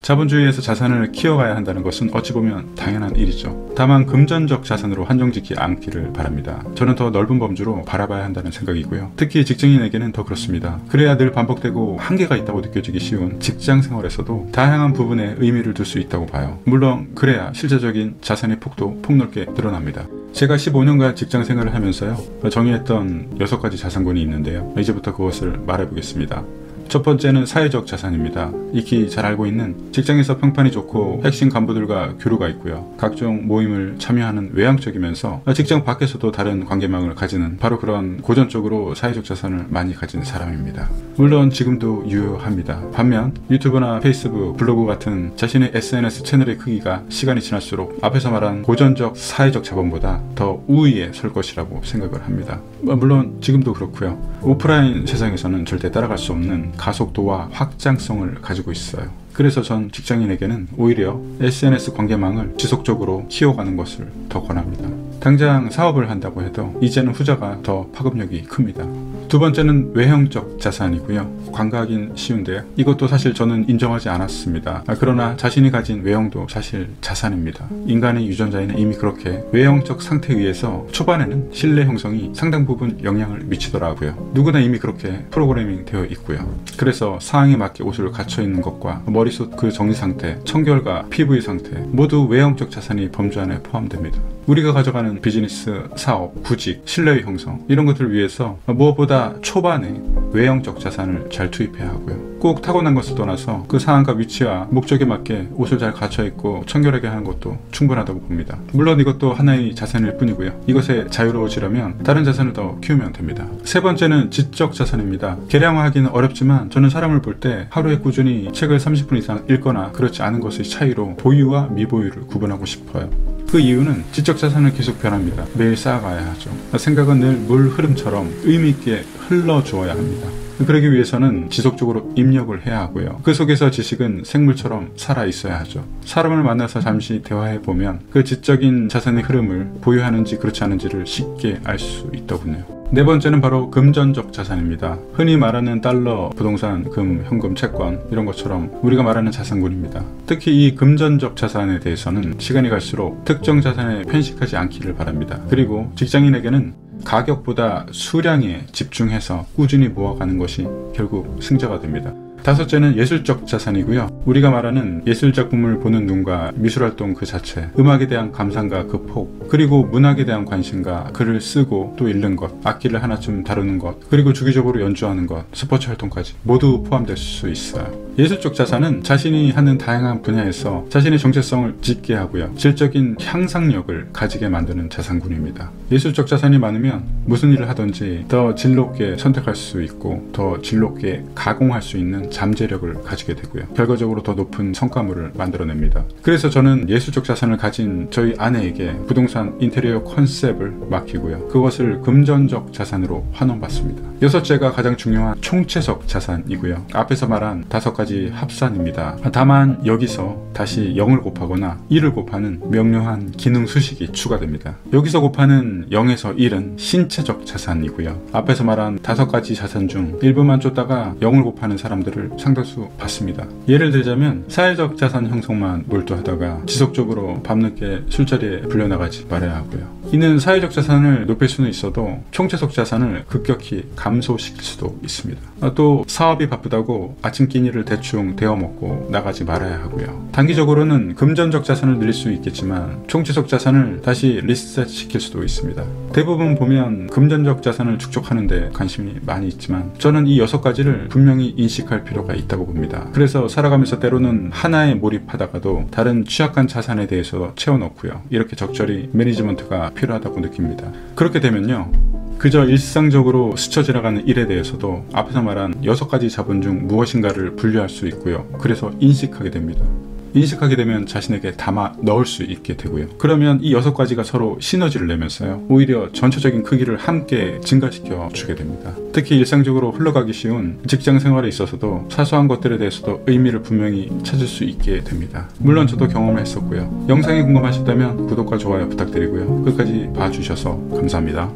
자본주의에서 자산을 키워가야 한다는 것은 어찌 보면 당연한 일이죠. 다만 금전적 자산으로 한정짓지 않기를 바랍니다. 저는 더 넓은 범주로 바라봐야 한다는 생각이고요. 특히 직장인에게는 더 그렇습니다. 그래야 늘 반복되고 한계가 있다고 느껴지기 쉬운 직장 생활에서도 다양한 부분에 의미를 둘 수 있다고 봐요. 물론 그래야 실제적인 자산의 폭도 폭넓게 늘어납니다. 제가 15년간 직장 생활을 하면서요, 정의했던 6가지 자산군이 있는데요. 이제부터 그것을 말해보겠습니다. 첫 번째는 사회적 자산입니다. 익히 잘 알고 있는 직장에서 평판이 좋고 핵심 간부들과 교류가 있고요. 각종 모임을 참여하는 외향적이면서 직장 밖에서도 다른 관계망을 가지는 바로 그런 고전적으로 사회적 자산을 많이 가진 사람입니다. 물론 지금도 유효합니다. 반면 유튜브나 페이스북, 블로그 같은 자신의 SNS 채널의 크기가 시간이 지날수록 앞에서 말한 고전적 사회적 자본보다 더 우위에 설 것이라고 생각을 합니다. 물론 지금도 그렇고요. 오프라인 세상에서는 절대 따라갈 수 없는 가속도와 확장성을 가지고 있어요. 그래서 전 직장인에게는 오히려 SNS 관계망을 지속적으로 키워가는 것을 더 권합니다. 당장 사업을 한다고 해도 이제는 후자가 더 파급력이 큽니다. 두 번째는 외형적 자산이고요. 관가하긴 쉬운데요. 이것도 사실 저는 인정하지 않았습니다. 그러나 자신이 가진 외형도 사실 자산입니다. 인간의 유전자에는 이미 그렇게 외형적 상태에 의해서 초반에는 신뢰 형성이 상당 부분 영향을 미치더라고요. 누구나 이미 그렇게 프로그래밍 되어 있고요. 그래서 상황에 맞게 옷을 갖춰 입는 것과 머리숱 그 정리 상태, 청결과 피부의 상태 모두 외형적 자산이 범주 안에 포함됩니다. 우리가 가져가는 비즈니스, 사업, 구직, 신뢰의 형성 이런 것들을 위해서 무엇보다 초반에 외형적 자산을 잘 투입해야 하고요. 꼭 타고난 것을 떠나서 그 상황과 위치와 목적에 맞게 옷을 잘 갖춰 입고 청결하게 하는 것도 충분하다고 봅니다. 물론 이것도 하나의 자산일 뿐이고요. 이것에 자유로워지려면 다른 자산을 더 키우면 됩니다. 세 번째는 지적 자산입니다. 계량화하기는 어렵지만 저는 사람을 볼 때 하루에 꾸준히 책을 30분 이상 읽거나 그렇지 않은 것의 차이로 보유와 미보유를 구분하고 싶어요. 그 이유는 지적 자산은 계속 변합니다. 매일 쌓아가야 하죠. 생각은 늘 물 흐름처럼 의미있게 흘러주어야 합니다. 그러기 위해서는 지속적으로 입력을 해야 하고요. 그 속에서 지식은 생물처럼 살아 있어야 하죠. 사람을 만나서 잠시 대화해보면 그 지적인 자산의 흐름을 보유하는지 그렇지 않은지를 쉽게 알 수 있더군요. 네 번째는 바로 금전적 자산입니다. 흔히 말하는 달러, 부동산, 금, 현금, 채권 이런 것처럼 우리가 말하는 자산군입니다. 특히 이 금전적 자산에 대해서는 시간이 갈수록 특정 자산에 편식하지 않기를 바랍니다. 그리고 직장인에게는 가격보다 수량에 집중해서 꾸준히 모아가는 것이 결국 승자가 됩니다. 다섯째는 예술적 자산이고요. 우리가 말하는 예술작품을 보는 눈과 미술활동 그 자체, 음악에 대한 감상과 그 폭, 그리고 문학에 대한 관심과 글을 쓰고 또 읽는 것, 악기를 하나쯤 다루는 것, 그리고 주기적으로 연주하는 것, 스포츠 활동까지 모두 포함될 수 있어요. 예술적 자산은 자신이 하는 다양한 분야에서 자신의 정체성을 짓게 하고요. 질적인 향상력을 가지게 만드는 자산군입니다. 예술적 자산이 많으면 무슨 일을 하든지 더 진롭게 선택할 수 있고 더 진롭게 가공할 수 있는 잠재력을 가지게 되고요. 결과적으로 더 높은 성과물을 만들어냅니다. 그래서 저는 예술적 자산을 가진 저희 아내에게 부동산 인테리어 컨셉을 맡기고요. 그것을 금전적 자산으로 환원받습니다. 여섯째가 가장 중요한 총체적 자산이고요. 앞에서 말한 5가지 합산입니다. 다만 여기서 다시 0을 곱하거나 1을 곱하는 명료한 기능 수식이 추가됩니다. 여기서 곱하는 0에서 1은 신체적 자산이고요. 앞에서 말한 5가지 자산 중 일부만 쫓다가 0을 곱하는 사람들을 상당수 봤습니다. 예를 들자면 사회적 자산 형성만 몰두하다가 지속적으로 밤늦게 술자리에 불려나가지 말아야 하고요. 이는 사회적 자산을 높일 수는 있어도 총체적 자산을 급격히 감소시킬 수도 있습니다. 또 사업이 바쁘다고 아침 끼니를 대충 데워먹고 나가지 말아야 하고요. 단기적으로는 금전적 자산을 늘릴 수 있겠지만 총체적 자산을 다시 리셋 시킬 수도 있습니다. 대부분 보면 금전적 자산을 축적하는 데 관심이 많이 있지만 저는 이 6가지를 분명히 인식할 필요가 있다고 봅니다. 그래서 살아가면서 때로는 하나에 몰입하다가도 다른 취약한 자산에 대해서 채워넣고요. 이렇게 적절히 매니지먼트가 필요하다고 느낍니다. 그렇게 되면요, 그저 일상적으로 스쳐 지나가는 일에 대해서도 앞에서 말한 6가지 자본 중 무엇인가를 분류할 수 있고요. 그래서 인식하게 됩니다. 인식하게 되면 자신에게 담아 넣을 수 있게 되고요. 그러면 이 6가지가 서로 시너지를 내면서요, 오히려 전체적인 크기를 함께 증가시켜 주게 됩니다. 특히 일상적으로 흘러가기 쉬운 직장 생활에 있어서도 사소한 것들에 대해서도 의미를 분명히 찾을 수 있게 됩니다. 물론 저도 경험을 했었고요. 영상이 궁금하시다면 구독과 좋아요 부탁드리고요. 끝까지 봐주셔서 감사합니다.